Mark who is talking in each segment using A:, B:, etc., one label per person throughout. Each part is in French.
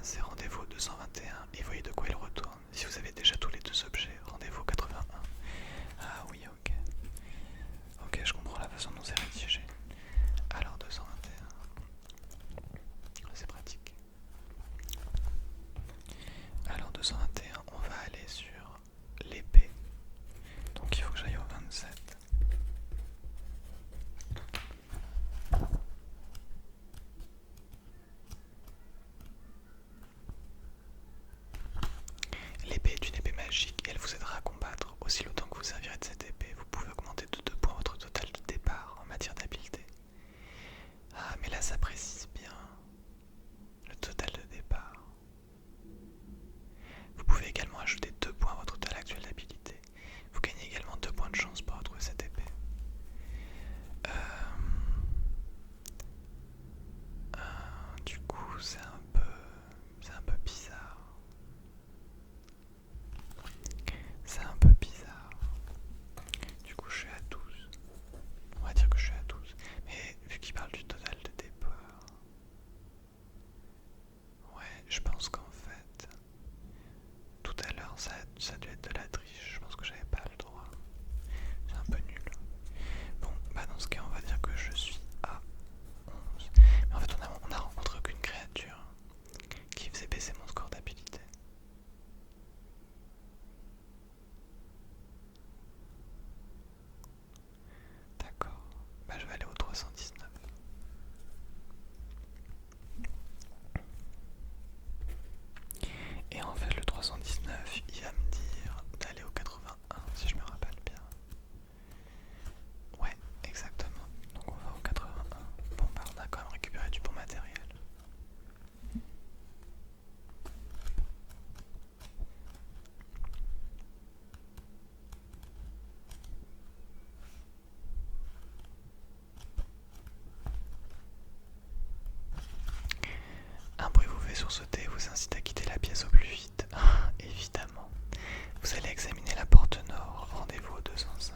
A: c'est rendez-vous au 221 et voyez de quoi il retourne. Si vous avez déjà tous les deux objets, rendez-vous au 81. Ah oui, ok. Ok, je comprends la façon dont c'est rédigé. Alors 221. C'est pratique. Alors 221, on va aller sur l'épée. Donc il faut que j'aille au 27. L'épée est une épée magique et elle vous aidera à combattre. Aussi longtemps que vous servirez de cette épée, vous pouvez augmenter de 2 points votre total de départ en matière d'habileté. Ah, mais là ça précise bien le total de départ. Vous pouvez également ajouter 2 points à votre total actuel d'habilité. Vous gagnez également 2 points de chance pour retrouver cette épée. Du coup, c'est un peu bizarre. C'est un peu bizarre. Du coup, je suis à 12. On va dire que je suis à 12. Mais vu qu'il parle du total de départ, ouais, je pense qu'en fait, tout à l'heure, ça a dû être de la triche. Je pense que j'avais pas le droit. C'est un peu nul. Bon, bah dans ce cas, on va dire que je suis à 11. Mais en fait, on a rencontré aucune créature qui faisait baisser mon score d'habilité. D'accord. Bah je vais aller au 319. Et en fait, le 319, il va me dire d'aller au 81, si je me rappelle bien. Ouais, exactement. Donc on va au 81. Bon bah on a quand même récupéré du bon matériel. Un bruit vous fait sursauter et vous incite à quitter la pièce au plus vite. Ah, évidemment. Vous allez examiner la porte nord. Rendez-vous au 205.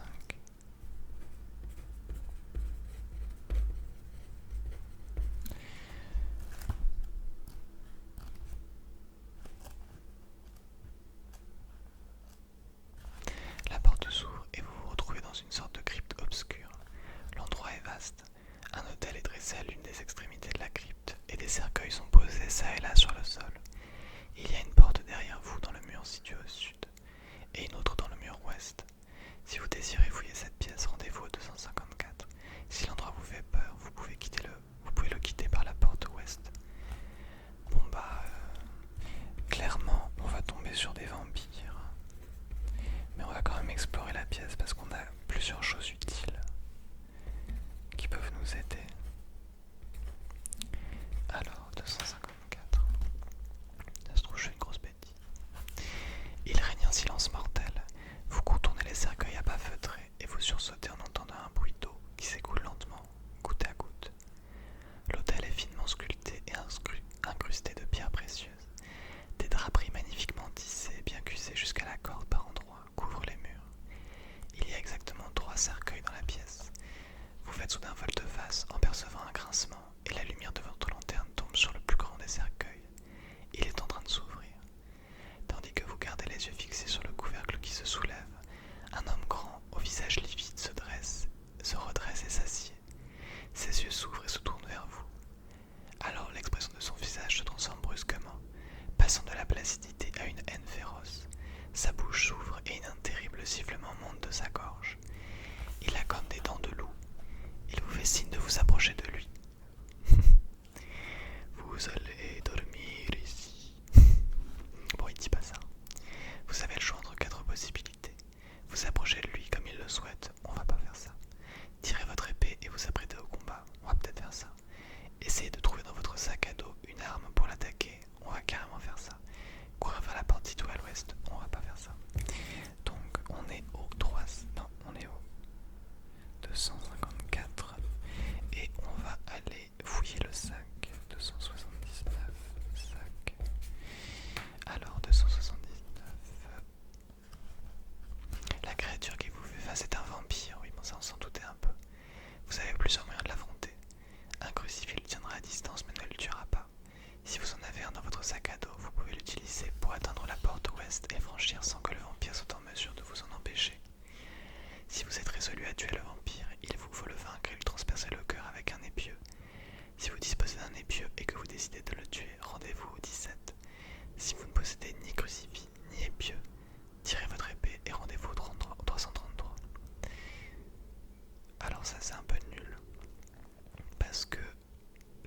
A: La porte s'ouvre et vous vous retrouvez dans une sorte de crypte obscure. L'endroit est vaste. Un autel est dressé à l'une des extrémités de la crypte et des cercueils sont posés çà et là sur le sol. Il y a une porte derrière vous dans le mur situé au sud et une autre dans le mur ouest. Si vous désirez fouiller cette pièce, rendez-vous au 254. Si l'endroit vous fait peur, vous pouvez le quitter par la porte ouest. Bon bah, clairement, on va tomber sur des vampires. Mais on va quand même explorer la pièce parce qu'on a plusieurs choses utiles qui peuvent nous aider. Alors, 254. Ça se trouve, je fais une grosse bêtise. Il règne un silence mortel. Vous contournez les cercueils à pas feutrés et vous sursautez en entendant un bruit d'eau qui s'écoule lentement, goutte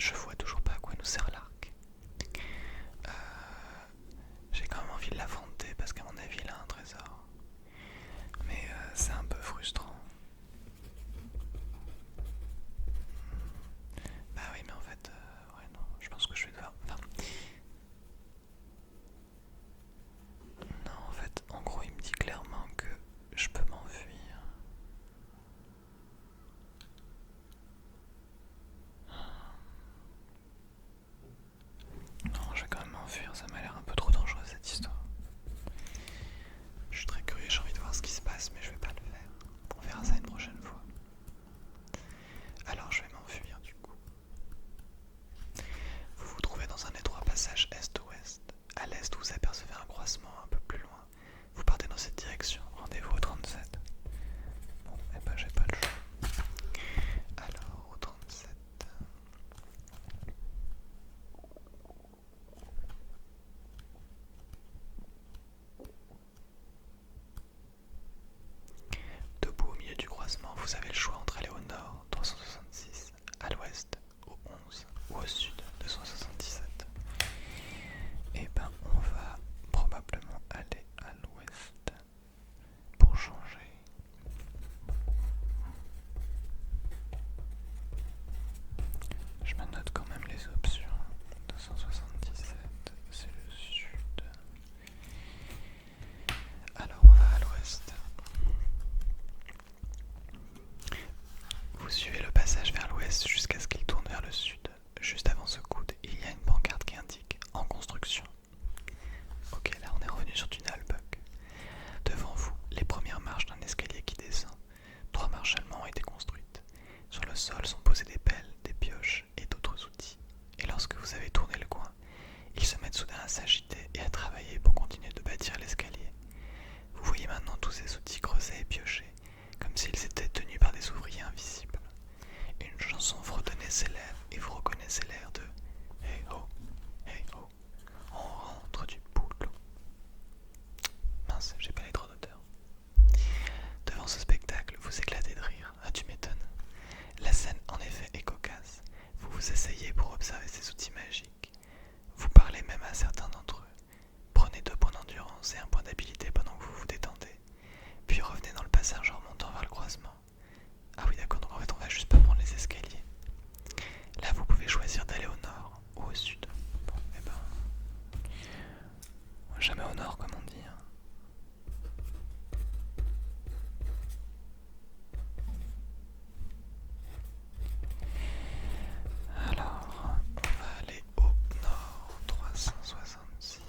A: je vois toujours pas à quoi nous sert l'arc. J'ai quand même envie de l'affronter parce qu'à mon avis il a un trésor. Mais c'est un peu frustrant. Bah oui mais en fait, ouais non, je pense que je vais devoir... Enfin, non en fait, en gros il me dit clairement que je peux m'enfuir. Non, je vais quand même m'enfuir, ça m'a l'air un peu trop dangereux cette histoire. Je suis très curieux, j'ai envie de voir ce qui se passe, mais je vais pas le faire. On verra ça une prochaine fois. Alors je vais m'enfuir du coup. Vous vous trouvez dans un étroit passage est-ouest. À l'est, vous apercevez un croisement un peu plus loin. Vous partez dans cette direction, rendez-vous au 37. Bon, eh ben j'ai pas le choix. Alors, au 37... Debout au milieu du croisement, vous avez le choix entre aller au nord, 366, à l'ouest, au 11, ou au sud, 277. Et ben on va probablement aller à l'ouest pour changer. Je me note quand même les options. 277, c'est le sud. Alors on va à l'ouest. Vous suivez le passage vers l'ouest jusqu'à ce qu'il tourne vers le sud. Juste avant ce coude, il y a une pancarte qui indique « En construction ». Ok, là on est revenu sur Tunnelbug. Devant vous, les premières marches d'un escalier qui descend. 3 marches seulement ont été construites. Sur le sol sont posées des pelles, des pioches et d'autres outils. Et lorsque vous avez tourné le coin, ils se mettent soudain à s'agiter et à travailler pour continuer de bâtir l'escalier. Vous voyez maintenant tous ces outils creusés et piochés, comme s'ils étaient tenus par des ouvriers invisibles. Une chanson fredonnait ses lèvres et vous reconnaissez l'air de Hey ho, hey ho, on rentre du boulot. Mince, j'ai pas les droits d'auteur. Devant ce spectacle, vous éclatez de rire. Ah, tu m'étonnes. La scène, en effet, est cocasse. Vous vous asseyez pour observer ces outils magiques. Vous parlez même à certains d'entre eux. Prenez 2 points d'endurance et 1 point d'habilité pendant que vous vous détendez. Puis revenez dans le passage en remontant vers le croisement. Ah oui, d'accord, donc en fait, on va juste pas prendre les escaliers. Là, vous pouvez choisir d'aller au nord ou au sud. Bon, eh ben... jamais au nord, comme on dit. Hein. Alors, on va aller au nord, 366.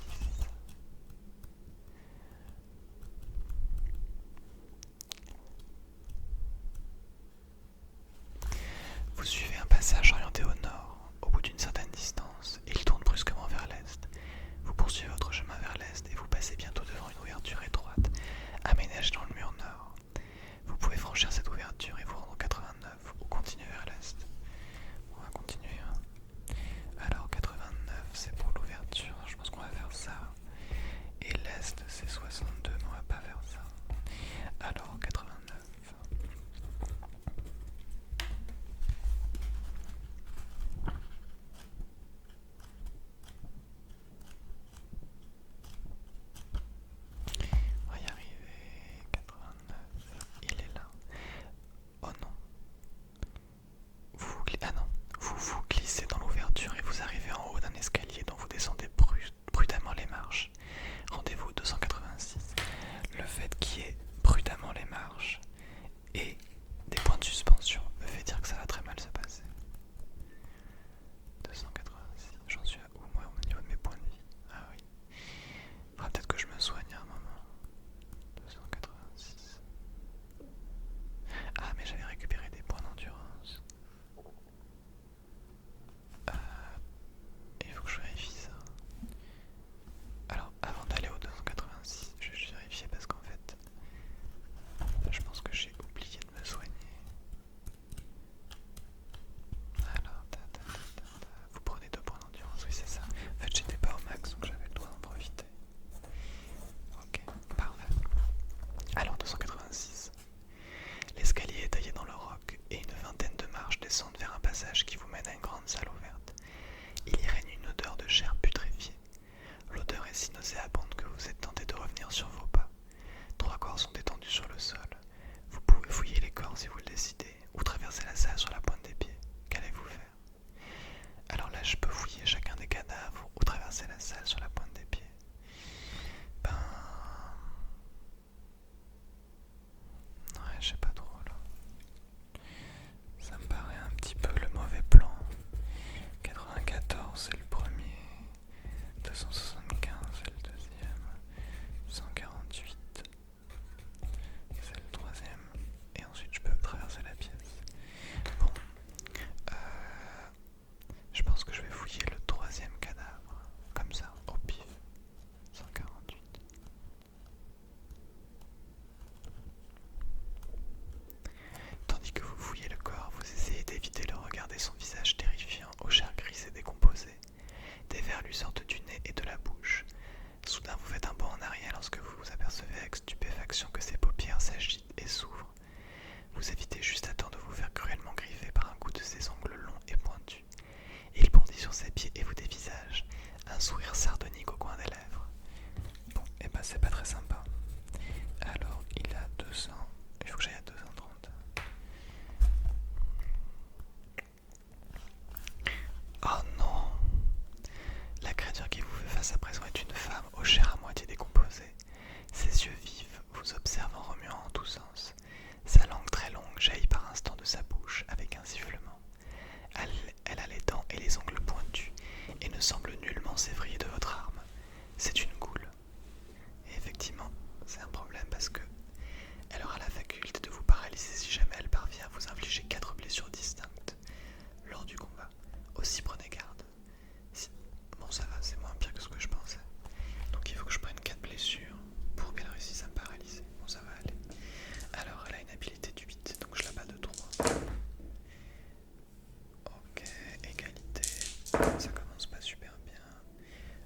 A: Ça commence pas super bien.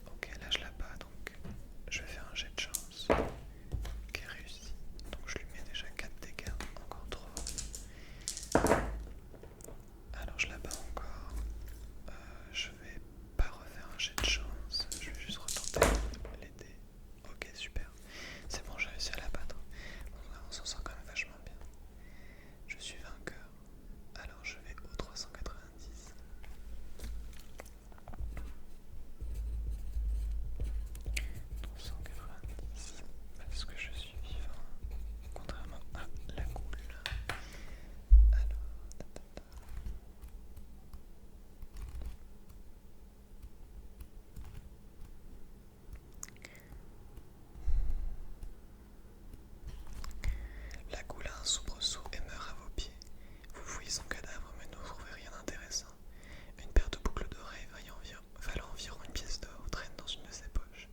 A: Ok, là je l'ai pas, donc je vais faire un jet de chance qui est réussi. Donc je lui mets déjà 4 dégâts, encore 3. Alors je l'ai pas encore. Je vais pas refaire un jet de chance. Je vais juste retenter les dés. Ok, super. C'est bon, j'ai réussi à la battre. On s'en sort quand même vachement bien. Je suis vainqueur. Alors je vais au 390. 390. Parce que je suis vivant. Contrairement à la goule. Alors. La goule a un soubresaut et meurt à vos pieds. Vous fouillez son cadavre mais ne trouvez rien d'intéressant. Une paire de boucles d'oreilles valant environ une pièce d'or traîne dans une de ses poches.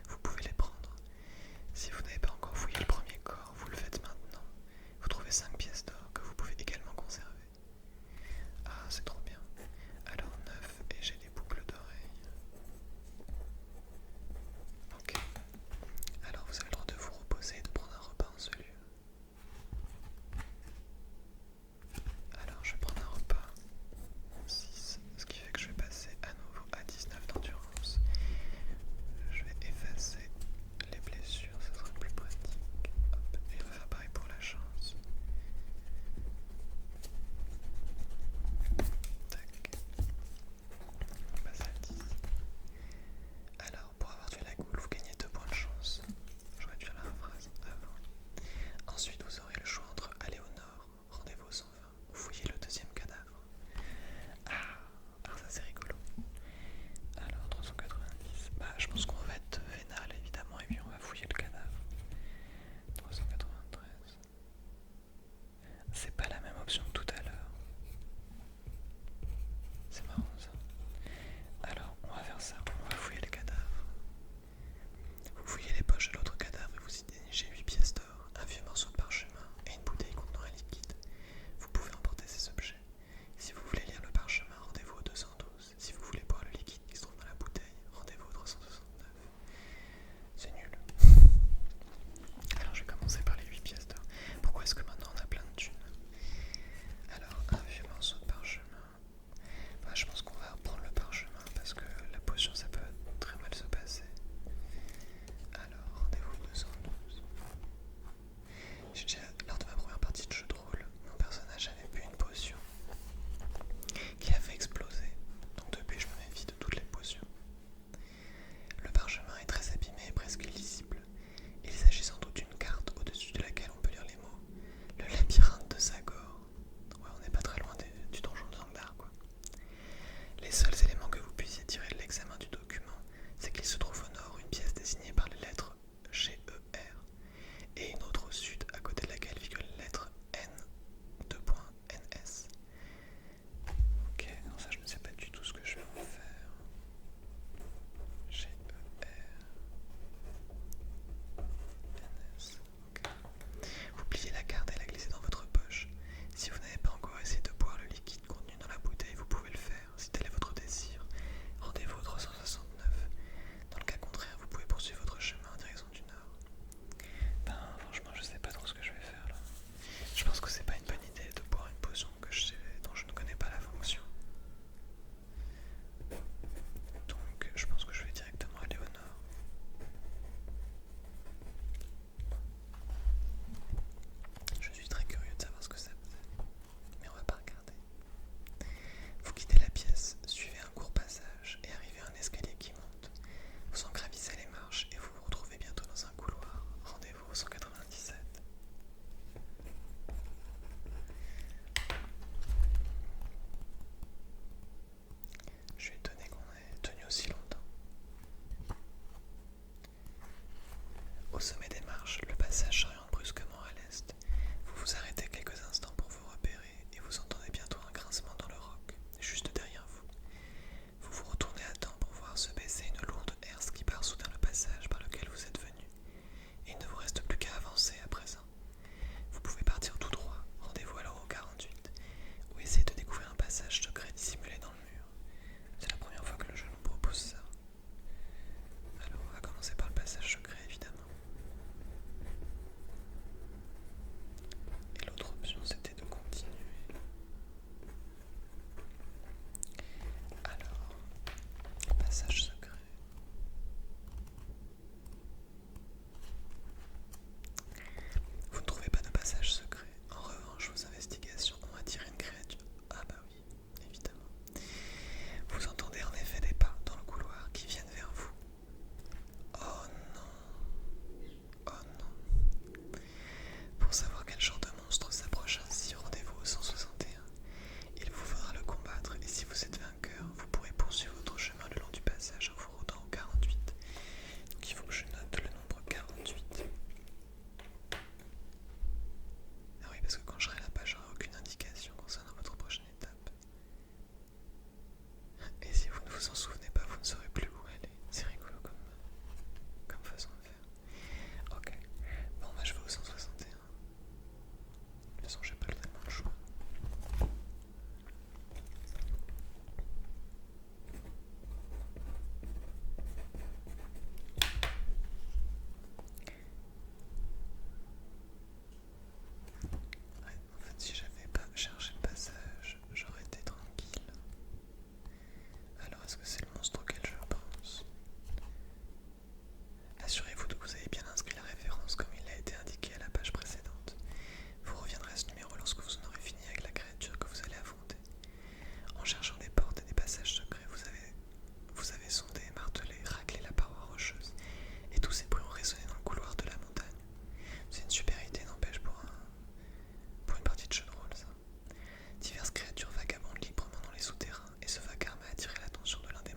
A: Vous pouvez les prendre. Si vous n'avez pas encore fouillé le premier corps, vous le faites maintenant. Vous trouvez 5 pièces d'or que vous pouvez également conserver. Ah, c'est trop bien. Alors 9 et j'ai des boucles d'oreilles. Ok. Alors vous avez le droit de vous reposer et de prendre un repas en ce lieu. Alors je vais prendre un repas. 6, ce qui fait que je vais passer à nouveau à 19 d'endurance. Je vais effacer les blessures, ça sera plus pratique. Hop, et on va faire pareil pour la chance. Tac. On passe à 10. Alors, pour avoir tué la goule, vous gagnez 2 points de chance. J'aurais dû faire la phrase avant. Ensuite, vous aurez le choix entre aller au nord, rendez-vous au 120, ou fouiller le deuxième cadavre. Ah, alors ça c'est rigolo. Alors 390, bah je pense qu'on va être vénal évidemment et puis on va fouiller le cadavre. 393. C'est pas la même option que tout à l'heure. C'est marrant ça. Alors on va faire ça, on va fouiller le cadavre. Vous fouillez les poches de l'autre cadavre et vous y dénichez 8 pièces d'or, un vieux morceau de parchemin et une bouteille contenant un liquide. Vous pouvez emporter ces objets. Si vous voulez lire le parchemin, rendez-vous au 212. Si vous voulez boire le liquide qui se trouve dans la bouteille, rendez-vous au 369. C'est nul. Alors je vais commencer par les 8 pièces d'or. Pourquoi est-ce que maintenant on a plein de thunes? Alors un vieux morceau de parchemin. Bah, je pense qu'on va reprendre le parchemin parce que la potion ça peut très mal se passer. Alors rendez-vous au 212. J'ai déjà, lors de ma première partie de jeu de rôle, mon personnage avait bu une potion qui a fait exploser. Donc depuis je me méfie de toutes les potions. Le parchemin est très abîmé et presque illisible. Il s'agit sans doute d'une carte au-dessus de laquelle on peut lire les mots. Le labyrinthe de Sagor. Ouais, on n'est pas très loin du donjon de Zangdar, quoi. Les seuls éléments que vous puissiez tirer de l'examen du document, c'est qu'il se trouve au nord une pièce désignée par les lettres G-E-R et une autre au sud à côté de laquelle figure les lettres N, N-S. Ok, alors ça je ne sais pas du tout ce que je vais en faire. G-E-R, N-S, ok. Vous pliez la carte et la glissez dans votre poche. Si vous n'avez pas encore essayé de boire le liquide contenu dans la bouteille, vous pouvez le faire, si tel est votre désir. Rendez-vous au 369. Dans le cas contraire, vous pouvez poursuivre votre chemin en direction du nord. Ben, franchement, je sais pas trop ce que je vais faire là. Je pense que c'est pas une bonne idée de boire une potion dont je ne connais pas la fonction. Donc, je pense que je vais directement aller au nord. Je suis très curieux de savoir ce que ça faisait, mais on va pas regarder. Vous quittez la pièce, suivez un court passage et arrivez à un escalier qui monte. Vous en gravissez les marches et vous vous retrouvez bientôt dans un couloir. Rendez-vous au 197. Je suis étonné qu'on ait tenu aussi longtemps. Au sommet des marches, le passage s'oriente brusquement à l'est. Vous vous arrêtez quelques instants pour vous repérer et vous entendez bientôt un grincement dans le roc, juste derrière vous. Vous vous retournez à temps pour voir se baisser une lourde herse qui part soudain le passage par lequel vous êtes venu. Et il ne vous reste plus qu'à avancer à présent. Vous pouvez partir tout droit, rendez-vous alors au 48, ou essayer de découvrir un passage secret dissimulé dans le mur. C'est la première fois parce que c'est le monstre auquel je pense. Assurez-vous que vous avez bien inscrit la référence comme il a été indiqué à la page précédente. Vous reviendrez à ce numéro lorsque vous en aurez fini avec la créature que vous allez affronter. En cherchant des portes et des passages secrets, vous avez sondé, martelé, raclé la paroi rocheuse, et tous ces bruits ont résonné dans le couloir de la montagne. C'est une super idée, n'empêche, pour une partie de jeu de rôle, ça. Diverses créatures vagabondent librement dans les souterrains, et ce vacarme a attiré l'attention de l'un des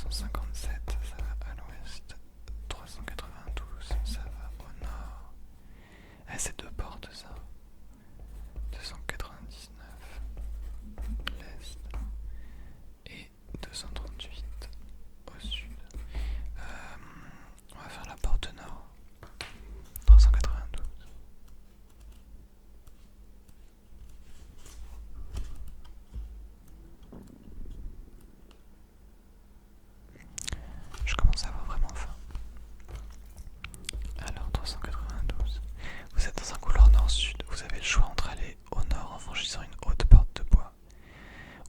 A: 157, ça va à l'ouest. 392, ça va au nord. Ah, c'est deux portes ça. 299, l'est. Et 238 au sud. On va faire la porte nord. 392. Je commence à avoir vraiment faim. Alors 392. Vous êtes dans un couloir nord-sud. Vous avez le choix entre aller au nord en franchissant une haute porte de bois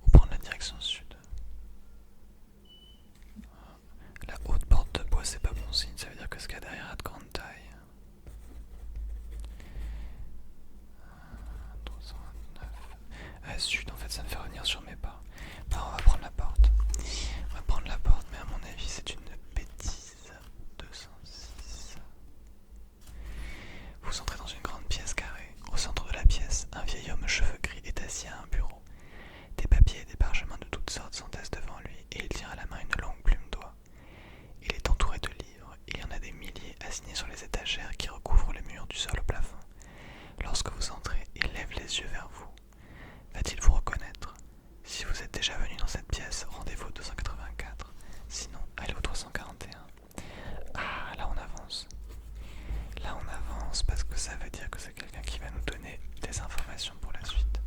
A: ou prendre la direction sud. La haute porte de bois, c'est pas bon signe, ça veut dire que ce qu'il y a derrière a de grande taille. 329. Sud, en fait, ça me fait revenir sur mes pas. Bah, on va prendre la porte. On va prendre la porte, mais à mon avis, c'est une bêtise. 206. Vous entrez dans une grande pièce carrée. Au centre de la pièce, un vieil homme aux cheveux gris est assis à un bureau. Des papiers et des parchemins de toutes sortes s'entassent devant lui et il tient à la main une longue plume d'oie. Il est entouré de livres. Il y en a des milliers assignés sur les étagères qui recouvrent les murs du sol au plafond. Lorsque vous entrez, il lève les yeux vers vous. Va-t-il vous reconnaître? Si vous êtes déjà venu dans cette pièce, rendez-vous au 284. Sinon, allez au 341. Ah, là on avance. Là on avance parce que ça veut dire que c'est quelqu'un qui va nous donner des informations pour la suite.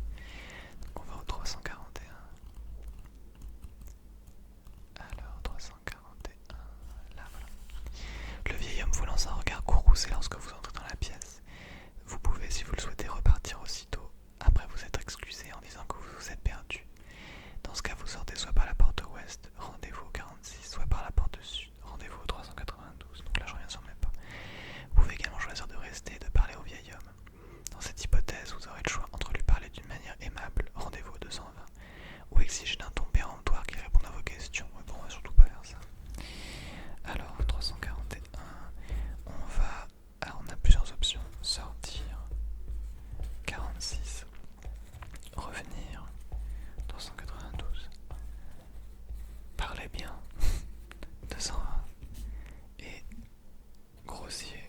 A: Donc on va au 341. Alors 341, là voilà. Le vieil homme vous lance un regard courroucé lorsque vous entrez dans la pièce. Vous pouvez, si vous le souhaitez, repartir aussitôt. Après vous être excusé en disant que vous vous êtes perdu. Dans ce cas, vous sortez soit par la porte ouest, rendez-vous au 46, soit par la porte sud, rendez-vous au 392. Donc là, je reviens sur mes pas. Vous pouvez également choisir de rester et de parler au vieil homme. Dans cette hypothèse, vous aurez le choix entre lui parler d'une manière aimable, rendez-vous au 220, ou exiger d'un ton péremptoire qu'il réponde à vos questions. Mais bon, on va surtout pas faire ça. Alors, 341, on va... Alors, on a plusieurs options. Sortir. 46. Revenir. 392. Parlez bien. 220. Et grossier.